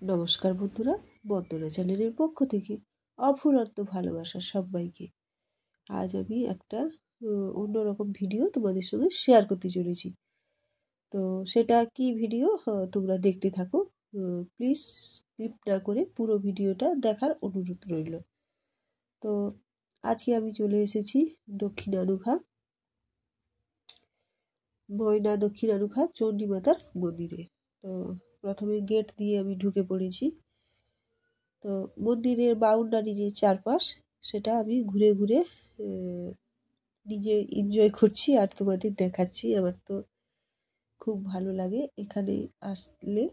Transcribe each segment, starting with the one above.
নমস্কার বন্ধুরা, বন্দনা চ্যানেলের পক্ষ থেকে অফুরন্ত ভালোবাসা সবাইকে। আজ আমি একটা অন্যরকম ভিডিও তোমাদের সঙ্গে শেয়ার করতে চলেছি। তো সেটা কি ভিডিও তোমরা দেখতে থাকো। প্লিজ স্কিপ না করে পুরো ভিডিওটা দেখার অনুরোধ রইল। তো আজকে আমি চলে এসেছি দক্ষিণানুঘা দক্ষিণানুঘা চণ্ডীমাতার মন্দিরে। তো প্রথমে গেট দিয়ে আমি ঢুকে পড়েছি। তো মন্দিরের বাউন্ডারি যে চারপাশ সেটা আমি ঘুরে ঘুরে নিজে এনজয় করছি আর তোমাদের দেখাচ্ছি। আমার তো খুব ভালো লাগে এখানে আসলে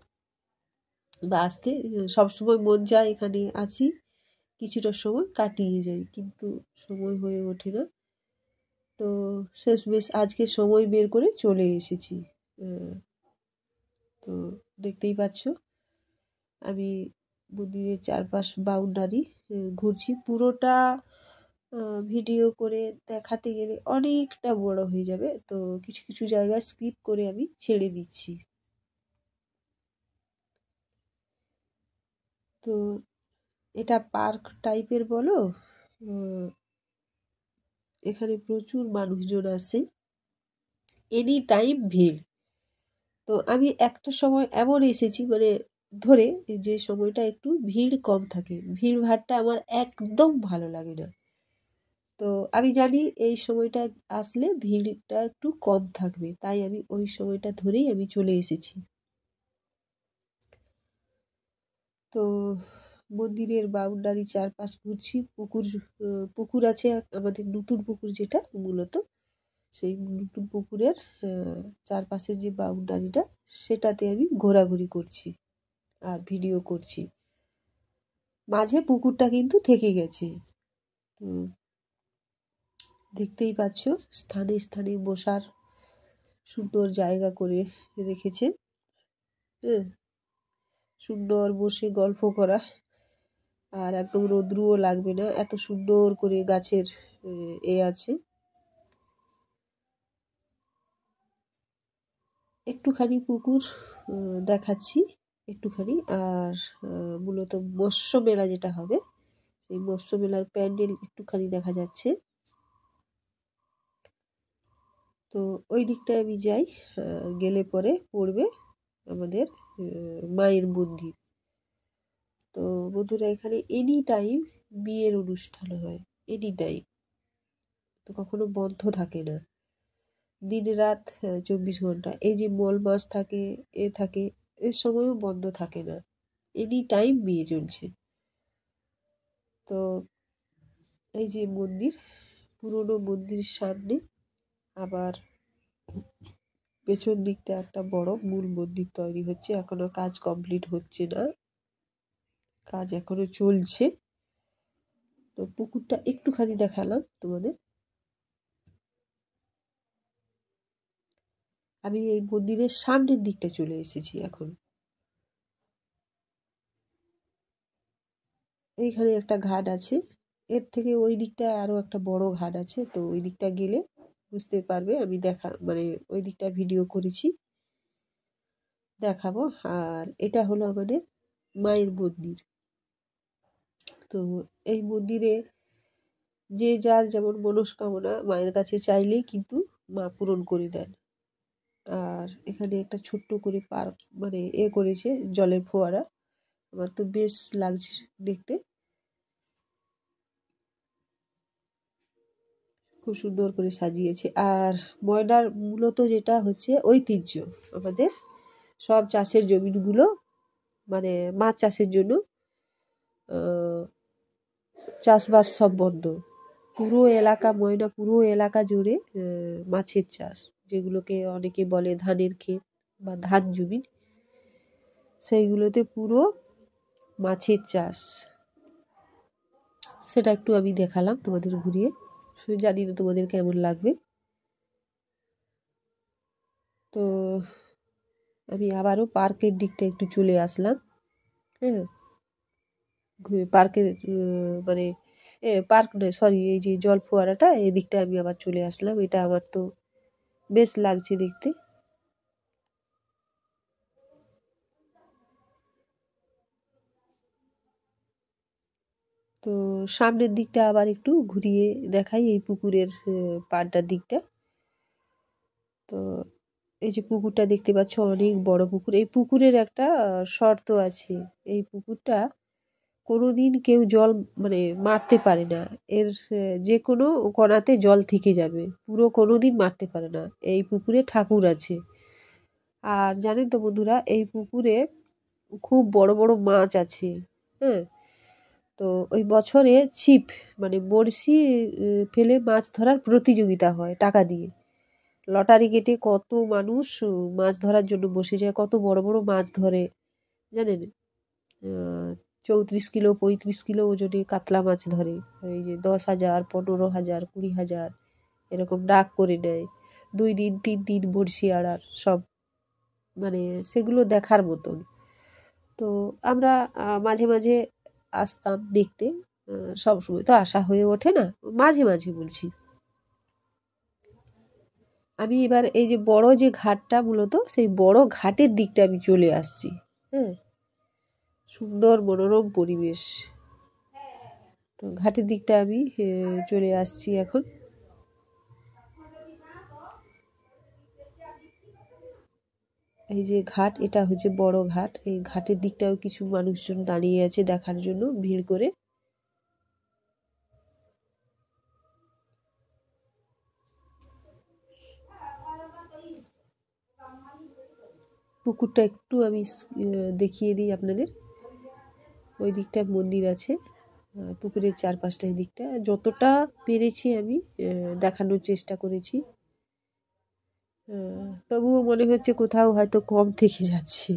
বা আসতে। সবসময় মন যায় এখানে আসি, কিছুটা সময় কাটিয়ে যাই, কিন্তু সময় হয়ে ওঠে না। তো শেষমেশ আজকে সময় বের করে চলে এসেছি। তো দেখতেই পাচ্ছ আমি মন্দিরের চারপাশ বাউন্ডারি ঘুরছি। পুরোটা ভিডিও করে দেখাতে গেলে অনেকটা বড় হয়ে যাবে, তো কিছু কিছু জায়গা স্কিপ করে আমি ছেড়ে দিচ্ছি। তো এটা পার্ক টাইপের বলো, এখানে প্রচুর মানুষজন আসে, এনি টাইম ভিড়। তো আমি একটা সময় এমন এসেছি মানে ধরে যে সময়টা একটু ভিড় কম থাকে, ভিড় ভাড়টা আমার একদম ভালো লাগে না। তো আমি জানি এই সময়টা আসলে ভিড়টা একটু কম থাকবে, তাই আমি ওই সময়টা ধরেই আমি চলে এসেছি। তো মন্দিরের বাউন্ডারি চারপাশ ঘুরছি। পুকুর আছে আমাদের, নতুন পুকুর যেটা মূলত, সেই নতুন পুকুরের চারপাশের যে বাউন্ডারিটা সেটাতে আমি ঘোরাঘুরি করছি আর ভিডিও করছি। মাঝে পুকুরটা কিন্তু থেকে গেছে। দেখতেই পাচ্ছ স্থানে স্থানে বসার সুন্দর জায়গা করে রেখেছে। সুন্দর বসে গল্প করা, আর একদম রৌদ্রুও লাগবে না, এত সুন্দর করে গাছের আছে। একটুখানি পুকুর দেখাচ্ছি একটুখানি। আর মূলত মৎস্য মেলা যেটা হবে, সেই মৎস্য মেলার প্যান্ডেল একটুখানি দেখা যাচ্ছে। তো ওই দিকটায় আমি যাই, গেলে পরে পড়বে আমাদের মায়ের মন্দির। তো বন্ধুরা, এখানে এনি টাইম বিয়ের অনুষ্ঠান হয়, এনি টাইম, তো কখনো বন্ধ থাকে না, দিন রাত 24 ঘন্টা। এই যে মল মাস থাকে, থাকে, এর সময়ও বন্ধ থাকে না, এনি টাইম বিয়ে চলছে। তো এই যে মন্দির, পুরনো মন্দিরের সামনে আবার পেছন দিকটা একটা বড় মূল মন্দির তৈরি হচ্ছে, এখনো কাজ কমপ্লিট হচ্ছে না, কাজ এখনো চলছে। তো পুকুরটা একটুখানি দেখালাম তোমাদের। আমি এই মন্দিরের সামনের দিকটা চলে এসেছি এখন। এইখানে একটা ঘাট আছে, এর থেকে ওই দিকটায় আরও একটা বড় ঘাট আছে। তো ওই দিকটা গেলে বুঝতে পারবে, আমি মানে ওই দিকটা ভিডিও করেছি, দেখাবো। আর এটা হলো আমাদের মায়ের মন্দির। তো এই মন্দিরে যে যার যেমন মনস্কামনা মায়ের কাছে চাইলেই কিন্তু মা পূরণ করে দেন। আর এখানে একটা ছোট্ট করে পার্ক মানে করেছে, জলের ফোয়ারা, আমার তো বেশ লাগছে দেখতে, খুব সুন্দর করে সাজিয়েছে। আর ময়নার মূলত যেটা হচ্ছে ঐতিহ্য, আমাদের সব চাষের জমিগুলো মানে মাছ চাষের জন্য চাষবাস সব বন্ধ, পুরো এলাকা ময়না পুরো এলাকা জুড়ে মাছের চাষ, যেগুলোকে অনেকে বলে ধানের ক্ষেত বা ধান জমি, সেইগুলোতে পুরো মাছের চাষ। সেটা একটু আমি দেখালাম তোমাদের ঘুরিয়ে, জানি না তোমাদের কেমন লাগবে। তো আমি আবারও পার্কের দিকটা একটু চলে আসলাম। হ্যাঁ, পার্কের মানে পার্ক নয়, সরি, এই যে জল ফোয়ারাটা, এই দিকটা আমি আবার চলে আসলাম। এটা আমার তো বেশ লাগছে দেখতে। তো সামনের দিকটা আবার একটু ঘুরিয়ে দেখাই, এই পুকুরের পাড়টার দিকটা। তো এই যে পুকুরটা দেখতে পাচ্ছ, অনেক বড় পুকুর। এই পুকুরের একটা শর্ত আছে, এই পুকুরটা কোনোদিন কেউ জল মানে মারতে পারে না। এর যে কোনো কোণাতে জল থেকে যাবে, পুরো কোনোদিন মারতে পারে না। এই পুকুরে ঠাকুর আছে। আর জানেন তো বন্ধুরা, এই পুকুরে খুব বড় বড় মাছ আছে। হ্যাঁ, তো ওই বছরে ছিপ মানে বড়শি ফেলে মাছ ধরার প্রতিযোগিতা হয় টাকা দিয়ে। লটারি কেটে কত মানুষ মাছ ধরার জন্য বসে যায়, কত বড় বড় মাছ ধরে জানেন। 34 কিলো 35 কিলো ওজনে কাতলা মাছ ধরে। এই যে 10,000 15,000 20,000 এরকম ডাক করে নেয়। 2 দিন 3 দিন বড়শি আড়ার সব, মানে সেগুলো দেখার মতন। তো আমরা মাঝে মাঝে আসতাম দেখতে। সব সময় তো আসা হয়ে ওঠে না, মাঝে মাঝে বলছি। আমি এবার এই যে বড় যে ঘাটটা, মূলত সেই বড় ঘাটের দিকটা আমি চলে আসছি। হ্যাঁ, সুন্দর মনোরম পরিবেশ। তো ঘাটের দিকটা আমি চলে আসছি এখন। এই যে ঘাট, এটা হচ্ছে বড় ঘাট। এই ঘাটের দিকটাও কিছু মানুষজন দাঁড়িয়ে আছে দেখার জন্য ভিড় করে। পুকুরটা একটু আমি দেখিয়ে দিই আপনাদের। ওই দিকটা মন্দির আছে, পুকুরের চারপাশটা এই দিকটা যতটা পেরেছি আমি দেখানোর চেষ্টা করেছি। তবুও মনে হচ্ছে কোথাও হয়তো কম থেকে যাচ্ছে।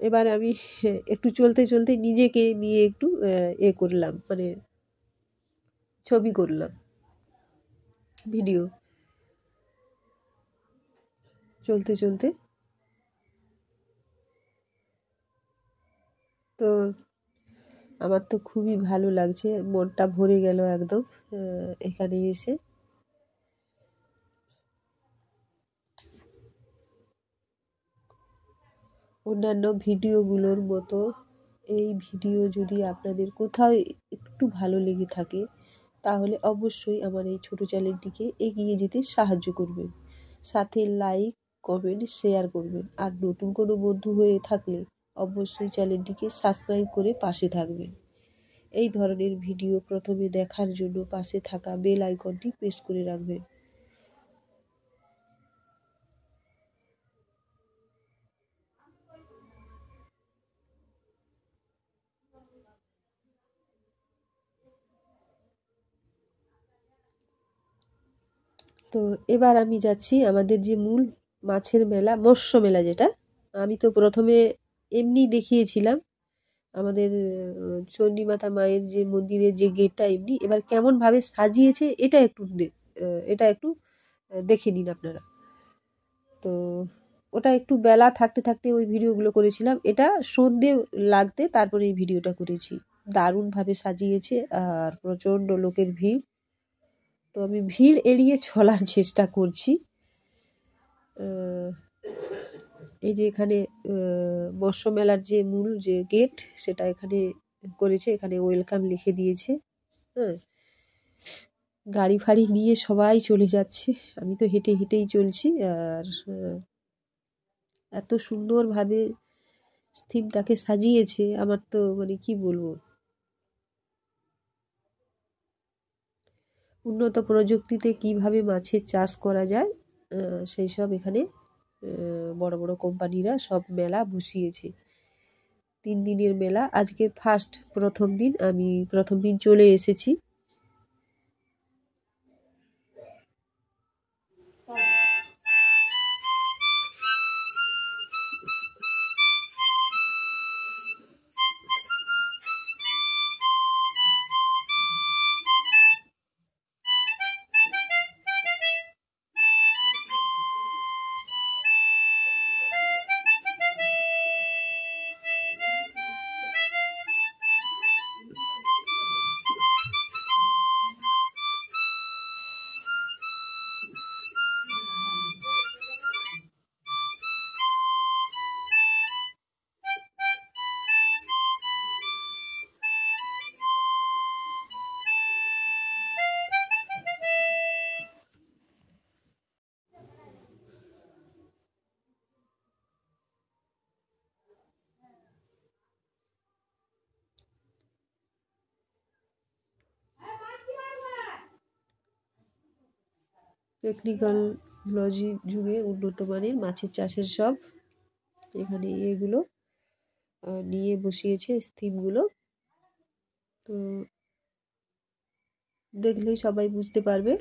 এবার আমি একটু চলতে চলতে নিজেকে নিয়ে একটু করলাম, মানে ছবি করলাম, ভিডিও চলতে চলতে। তো আমার তো খুবই ভালো লাগছে, মনটা ভরে গেল একদম এখানে এসে। অন্যান্য ভিডিওগুলোর মতো এই ভিডিও যদি আপনাদের কোথাও একটু ভালো লেগে থাকে, তাহলে অবশ্যই আমার এই ছোটো চ্যানেলটিকে এগিয়ে যেতে সাহায্য করবেন। সাথে লাইক কমেন্ট শেয়ার করবেন। আর নতুন কোনো বন্ধু হয়ে থাকলে অবশ্যই চ্যানেলটিকে সাবস্ক্রাইব করে পাশে থাকবেন। এই ধরনের ভিডিও প্রথমে দেখার জন্য পাশে থাকা বেল আইকনটি প্রেস করে রাখবেন। তো এবার আমি যাচ্ছি আমাদের যে মূল মাছের মেলা, মৎস্য মেলা যেটা। আমি তো প্রথমে এমনি দেখিয়েছিলাম আমাদের চণ্ডীমাতা মায়ের যে মন্দিরের যে গেটটা এমনি। এবার কেমনভাবে সাজিয়েছে এটা একটু দেখে নিন আপনারা। তো ওটা একটু বেলা থাকতে থাকতে ওই ভিডিওগুলো করেছিলাম, এটা সন্ধে লাগতে তারপরে এই ভিডিওটা করেছি। দারুণভাবে সাজিয়েছে আর প্রচণ্ড লোকের ভিড়। তো আমি ভিড় এড়িয়ে চলার চেষ্টা করছি। এই যে এখানে মৎস্য মেলার যে মূল যে গেট, সেটা এখানে করেছে, এখানে ওয়েলকাম লিখে দিয়েছে। হ্যাঁ, গাড়ি ফাড়ি নিয়ে সবাই চলে যাচ্ছে, আমি তো হেঁটে হেঁটেই চলছি। আর এত সুন্দরভাবে থিমটাকে সাজিয়েছে, আমার তো মানে কি বলবো। উন্নত প্রযুক্তিতে কিভাবে মাছের চাষ করা যায় সেই সব এখানে বড় বড় কোম্পানিরা সব মেলা বসিয়েছে। 3 দিনের মেলা, আজকে প্রথম দিন, আমি প্রথম দিন চলে এসেছি। টেকনিক্যালজি যুগে উন্নত মানের মাছের চাষের সব এখানে এগুলো নিয়ে বসিয়েছে স্কিমগুলো। তো দেখলেই সবাই বুঝতে পারবে।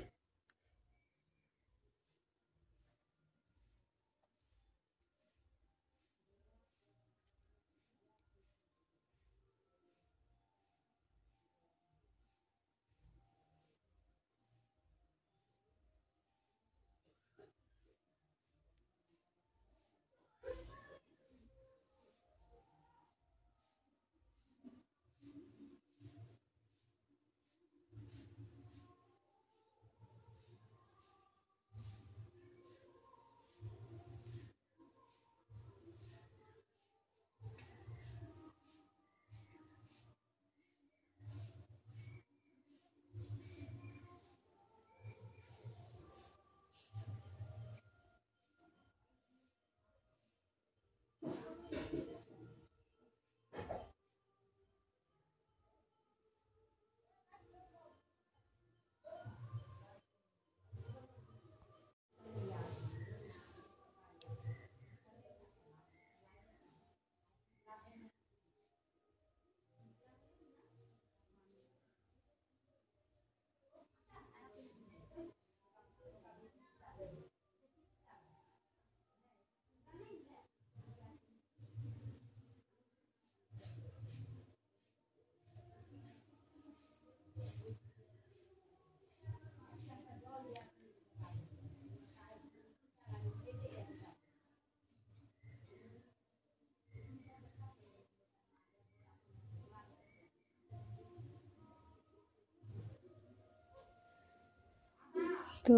তো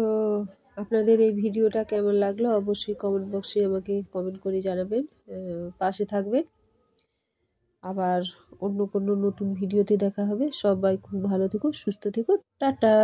আপনাদের এই ভিডিওটা কেমন লাগলো অবশ্যই কমেন্ট বক্সে আমাকে কমেন্ট করে জানাবেন। পাশে থাকবেন। আবার অন্য কোনো নতুন ভিডিওতে দেখা হবে। সবাই খুব ভালো থেকো, সুস্থ থেকো। টাটা।